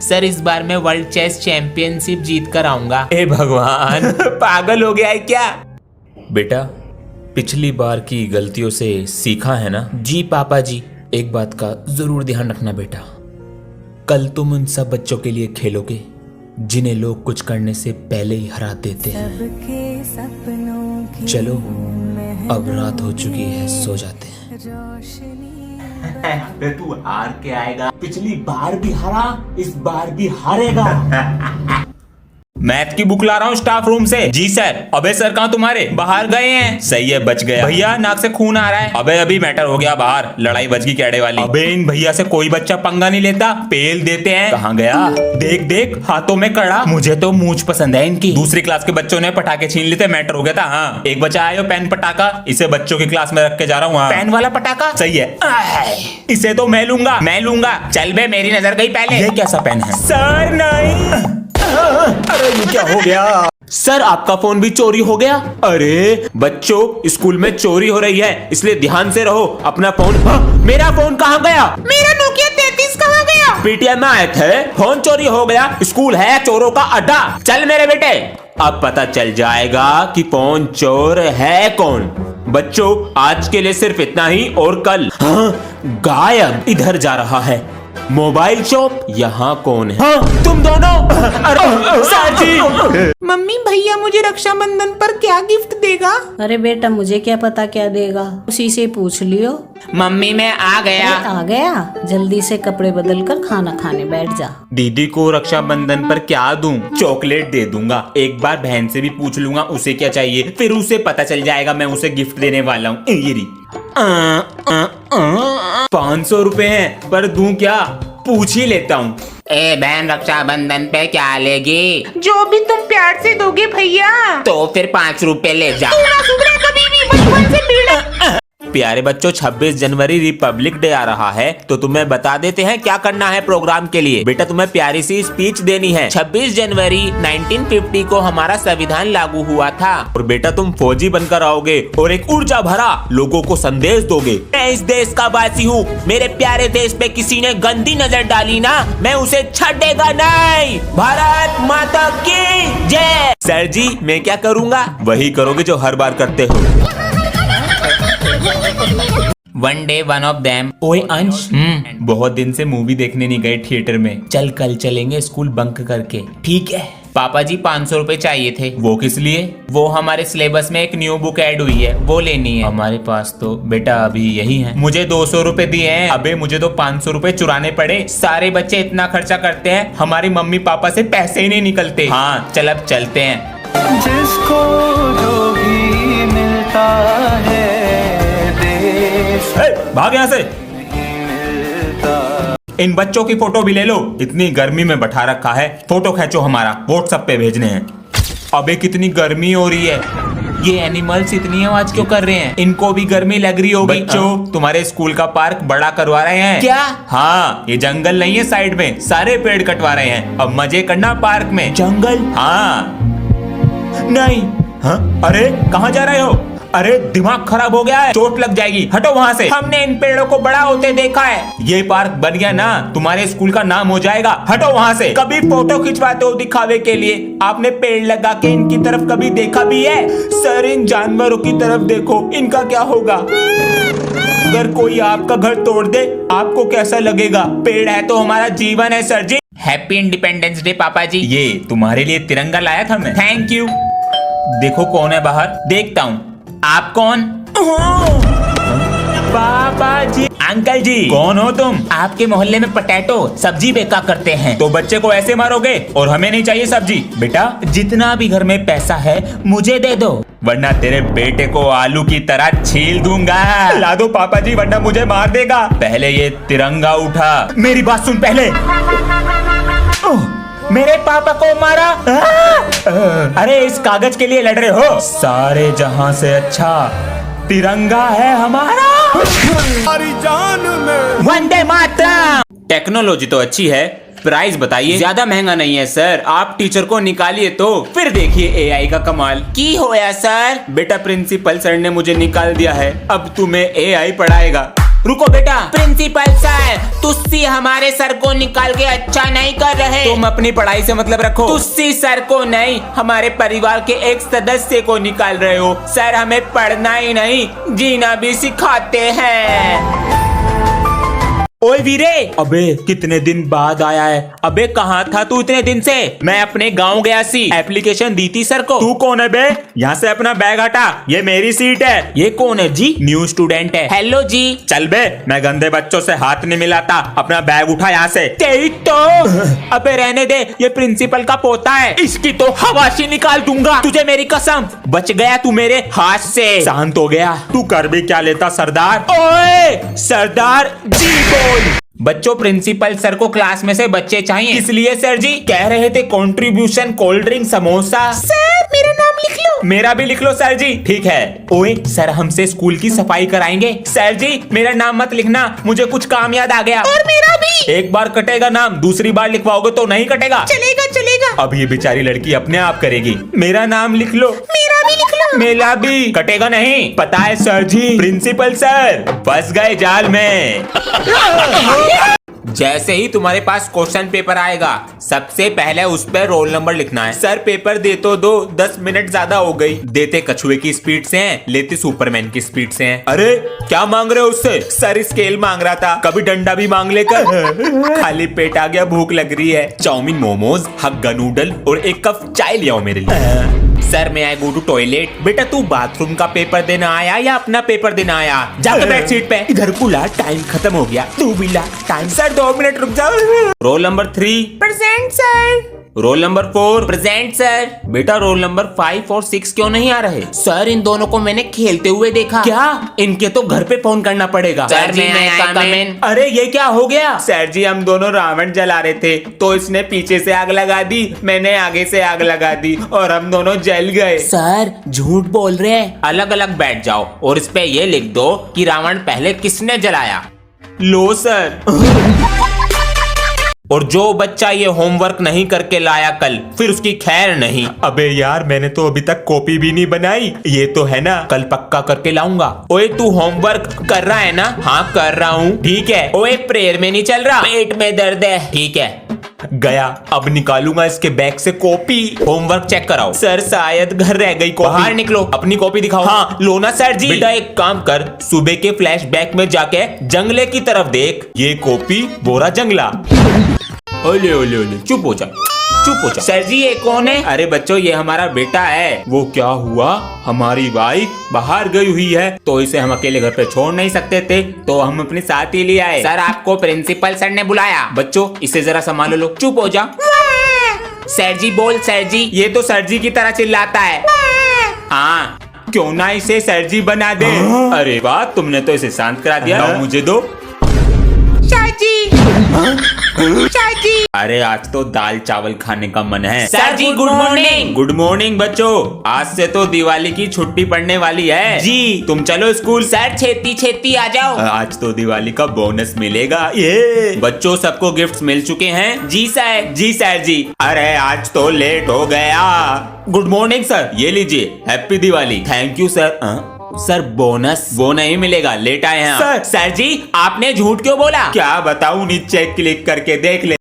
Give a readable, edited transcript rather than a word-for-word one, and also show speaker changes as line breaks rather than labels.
Sir इस बार मैं world chess championship जीत कर आऊंगा। ए भगवान पागल हो गया है क्या?
बेटा पिछली बार की गलतियों से सीखा है ना?
जी पापा जी।
एक बात का जरूर ध्यान रखना बेटा, कल तुम उन सब बच्चों के लिए खेलोगे जिन्हें लोग कुछ करने से पहले ही हरा देते हैं। चलो अब रात हो चुकी है, सो जाते हैं।
तू हार के आएगा, पिछली बार भी हारा, इस बार भी हारेगा। मैथ की बुक ला रहा हूँ स्टाफ रूम से। जी सर। अबे सर कहाँ तुम्हारे? बाहर गए हैं। सही है बच गया। भैया नाक से खून आ रहा है। अबे अभी मैटर हो गया बाहर, लड़ाई बच गई कैडे वाली। अबे इन भैया से कोई बच्चा पंगा नहीं लेता, पेल देते हैं। कहाँ गया? देख देख हाथों में कड़ा। मुझे तो मूंछ पसंद है इनकी। दूसरी क्लास के बच्चों ने पटाखे छीन लेते, मैटर हो गया था। हाँ एक बच्चा आया पेन पटाखा, इसे बच्चों की क्लास में रख के जा रहा हूँ। पेन वाला पटाखा सही है, इसे तो मैं लूंगा। चल बे मेरी नजर गई पहले। ये कैसा पेन है? सर नहीं।
अरे ये क्या हो गया?
सर आपका फोन भी चोरी हो गया। अरे बच्चों स्कूल में चोरी हो रही है, इसलिए ध्यान से रहो। अपना फोन। मेरा फोन कहाँ गया? मेरा नोकिया 33 कहाँ गया? पीटीएम में आए थे, फोन चोरी हो गया। स्कूल है चोरों का अड्डा। चल मेरे बेटे, अब पता चल जाएगा कि फोन चोर है कौन। बच्चों आज के लिए सिर्फ इतना ही, और कल गायब इधर जा रहा है। मोबाइल शॉप यहाँ कौन है? तुम दोनों। अरे सर जी।
मम्मी भैया मुझे रक्षाबंधन पर क्या गिफ्ट देगा?
अरे बेटा मुझे क्या पता क्या देगा, उसी से पूछ लियो।
मम्मी मैं आ गया।
आ गया? जल्दी से कपड़े बदल कर खाना खाने बैठ जा।
दीदी को रक्षाबंधन पर क्या दूं? चॉकलेट दे दूंगा। एक बार बहन से भी पूछ लूंगा उसे क्या चाहिए, फिर उसे पता चल जाएगा मैं उसे गिफ्ट देने वाला हूँ। 500 रुपए हैं पर दूं क्या? पूछ ही लेता हूँ। ए बहन रक्षाबंधन पे क्या लेगी?
जो भी तुम प्यार से दोगे भैया।
तो फिर 5 रुपए ले जा।
तू ना सुधरे कभी भी, बचपन से पीड़ा।
प्यारे बच्चों 26 जनवरी रिपब्लिक डे आ रहा है, तो तुम्हें बता देते हैं क्या करना है प्रोग्राम के लिए। बेटा तुम्हें प्यारी सी स्पीच देनी है। 26 जनवरी 1950 को हमारा संविधान लागू हुआ था, और बेटा तुम फौजी बनकर आओगे और एक ऊर्जा भरा लोगों को संदेश दोगे। मैं इस देश का वासी हूँ, मेरे प्यारे देश पे किसी ने गंदी नजर डाली ना, मैं उसे छड़ेगा नहीं। भारत माता की जय। सर जी मैं क्या करूँगा? वही करोगे जो हर बार करते हो। One day one of them. ओए अंश, बहुत दिन से मूवी देखने नहीं गए थिएटर में, चल कल चलेंगे स्कूल बंक करके। ठीक है। पापा जी 500 रुपए चाहिए थे। वो किस लिए? वो हमारे सिलेबस में एक न्यू बुक ऐड हुई है, वो लेनी है। हमारे पास तो बेटा अभी यही है। मुझे 200 रुपए दिए हैं। अबे मुझे तो 500 रुपए चुराने पड़े। सारे बच्चे इतना खर्चा करते हैं, हमारी मम्मी पापा से पैसे ही नहीं निकलते। हाँ चल अब चलते हैं।
जिसको जो भी मिलता है
भाग यहाँ से। इन बच्चों की फोटो भी ले लो, इतनी गर्मी में बैठा रखा है। फोटो खींचो हमारा, व्हाट्सएप पे भेजने हैं। अबे कितनी गर्मी हो रही है। ये एनिमल्स इतनी आवाज क्यों कर रहे हैं? इनको भी गर्मी लग रही होगी। बच्चों तुम्हारे स्कूल का पार्क बड़ा करवा रहे हैं क्या? हाँ ये जंगल नहीं है, साइड में सारे पेड़ कटवा रहे हैं। अब मजे करना पार्क में। जंगल? हाँ नहीं। हाँ अरे कहाँ जा रहे हो? अरे दिमाग खराब हो गया है, चोट लग जाएगी, हटो वहाँ से। हमने इन पेड़ों को बड़ा होते देखा है। ये पार्क बन गया ना, तुम्हारे स्कूल का नाम हो जाएगा। हटो वहाँ से। कभी फोटो खिंचवाते हो दिखावे के लिए? आपने पेड़ लगा के इनकी तरफ कभी देखा भी है? सर इन जानवरों की तरफ देखो, इनका क्या होगा? अगर कोई आपका घर तोड़ दे आपको कैसा लगेगा? पेड़ है तो हमारा जीवन है सर जी। हैप्पी इंडिपेंडेंस डे पापा जी। ये तुम्हारे लिए तिरंगा लाया था मैं। Thank you. देखो कौन है बाहर। देखता हूँ। आप कौन? पापा जी। अंकल जी कौन हो तुम? आपके मोहल्ले में पटेटो सब्जी बेचा करते हैं, तो बच्चे को ऐसे मारोगे? और हमें नहीं चाहिए सब्जी। बेटा जितना भी घर में पैसा है मुझे दे दो, वरना तेरे बेटे को आलू की तरह छील दूंगा। ला दो पापा जी वरना मुझे मार देगा। पहले ये तिरंगा उठा। मेरी बात सुन पहले। मेरे पापा को मारा। अरे इस कागज के लिए लड़ रहे हो? सारे जहां से अच्छा तिरंगा है हमारा। हमारी जान में वंदे मातरम। टेक्नोलॉजी तो अच्छी है, प्राइस बताइए। ज्यादा महंगा नहीं है सर, आप टीचर को निकालिए तो फिर देखिए एआई का कमाल। की होया सर? बेटा प्रिंसिपल सर ने मुझे निकाल दिया है, अब तुम्हें एआई पढ़ाएगा। रुको बेटा। प्रिंसिपल सर, तुस्सी हमारे सर को निकाल के अच्छा नहीं कर रहे। तुम अपनी पढ़ाई से मतलब रखो। तुस्सी सर को नहीं, हमारे परिवार के एक सदस्य को निकाल रहे हो। सर हमें पढ़ना ही नहीं, जीना भी सिखाते हैं। ओए वीरे, अबे कितने दिन बाद आया है। अबे कहाँ था तू इतने दिन से? मैं अपने गांव गया सी, एप्लीकेशन दी थी सर को। तू कौन है बे? यहाँ से अपना बैग हटा, ये मेरी सीट है। ये कौन है जी? न्यू स्टूडेंट है। हेलो जी। चल बे, मैं गंदे बच्चों से हाथ नहीं मिलाता, अपना बैग उठा यहाँ से। तेरी तो अबे रहने दे, ये प्रिंसिपल का पोता है, इसकी तो हवाशी निकाल दूंगा, तुझे मेरी कसम। बच गया तू मेरे हाथ से। शांत हो गया। तू कर भी क्या लेता सरदार? ओए सरदार जी बच्चों, प्रिंसिपल सर को क्लास में से बच्चे चाहिए। इसलिए सर जी कह रहे थे contribution cold drink samosa.
Sir मेरा नाम लिख लो।
मेरा भी लिख लो सर जी। ठीक है। ओए सर हमसे स्कूल की सफाई कराएंगे। सर जी मेरा नाम मत लिखना, मुझे कुछ काम याद आ गया।
और मेरा भी।
एक बार कटेगा नाम, दूसरी बार लिखवाओगे तो नहीं कटेगा।
चलेगा चलेगा।
अब ये बेचारी लड़की अपने आप करेगी। मेरा नाम लिख लो।
मेरा भी लिख लो।
मेरा भी। कटेगा नहीं, पता है सर जी। प्रिंसिपल सर फंस गए जाल में। जैसे ही तुम्हारे पास क्वेश्चन पेपर आएगा, सबसे पहले उस पर रोल नंबर लिखना है। सर पेपर दे तो दो, 10 मिनट ज्यादा हो गई। देते कछुए की स्पीड से हैं, लेते सुपरमैन की स्पीड से हैं। अरे क्या मांग रहे हो उससे? सर स्केल मांग रहा था, कभी डंडा भी मांग लेकर। खाली पेट आ गया, भूख लग रही है। चाउमीन, मोमोज, हग्गा नूडल और एक कप चाय ले आओ मेरे लिए। सर मैं आई गो टू टॉयलेट। बेटा तू बाथरूम का पेपर देना आया या अपना पेपर देना आया? जाकर बैठ सीट पे। इधर को ला, टाइम खत्म हो गया। तू भी ला टाइम। सर 2 मिनट रुक जाओ। Roll number 3
present sir.
Roll number 4 present sir. बेटा रोल नंबर 5 और 6 क्यों नहीं आ रहे?
सर इन दोनों को मैंने खेलते हुए देखा।
क्या? इनके तो घर पे फोन करना पड़ेगा।
सर जी मैं कम इन।
अरे ये क्या हो गया? सर जी हम दोनों रावण जला रहे थे, तो इसने पीछे से आग लगा दी, मैंने आगे से आग लगा दी और हम दोनों जल गए।
सर झूठ बोल रहे हैं।
अलग अलग बैठ जाओ और इस पे ये लिख दो कि रावण पहले किसने जलाया। लो सर। और जो बच्चा ये होमवर्क नहीं करके लाया कल, फिर उसकी खैर नहीं। अबे यार मैंने तो अभी तक कॉपी भी नहीं बनाई। ये तो है ना, कल पक्का करके लाऊंगा। ओए तू होमवर्क कर रहा है ना? हाँ कर रहा हूँ। ठीक है। ओए प्रेयर में नहीं चल रहा? पेट में दर्द है। ठीक है गया। अब निकालूंगा इसके बैग से कॉपी। होमवर्क चेक कराओ। सर शायद घर रह गई कॉपी। बाहर निकलो, अपनी कॉपी दिखाओ। हाँ लो ना सर जी। बेटा एक काम कर, सुबह के फ्लैशबैक में जाके जंगले की तरफ देख, ये कॉपी बोरा जंगला। ओले ओले ओले चुप हो जा, चुप हो जा। सर जी ये कौन है? अरे बच्चों ये हमारा बेटा है। वो क्या हुआ, हमारी वाइफ बाहर गई हुई है, तो इसे हम अकेले घर पे छोड़ नहीं सकते थे, तो हम अपने साथ ही ले आए। सर आपको प्रिंसिपल सर ने बुलाया। बच्चों इसे जरा संभालो लो। चुप हो जा। सर जी बोल सर जी। ये तो सर जी की तरह चिल्लाता है। हाँ क्यों ना इसे सर जी बना दे। अरे वाह तुमने तो इसे शांत करा दिया। लाओ मुझे दो।
चाची।
अरे आज तो दाल चावल खाने का मन है।
सर जी गुड मॉर्निंग।
गुड मॉर्निंग बच्चों, आज से तो दिवाली की छुट्टी पड़ने वाली है। जी तुम चलो स्कूल।
सर छेती छेती आ जाओ।
आज तो दिवाली का बोनस मिलेगा। ये बच्चों सबको गिफ्ट्स मिल चुके हैं? जी सर। जी सर जी। अरे आज तो लेट हो गया। गुड मॉर्निंग सर, ये लीजिए, happy Diwali. Thank you sir. Sir bonus वो नहीं मिलेगा, लेट आए हैं। सर जी आपने झूठ क्यों बोला? क्या बताऊं, नीचे क्लिक करके देख ले।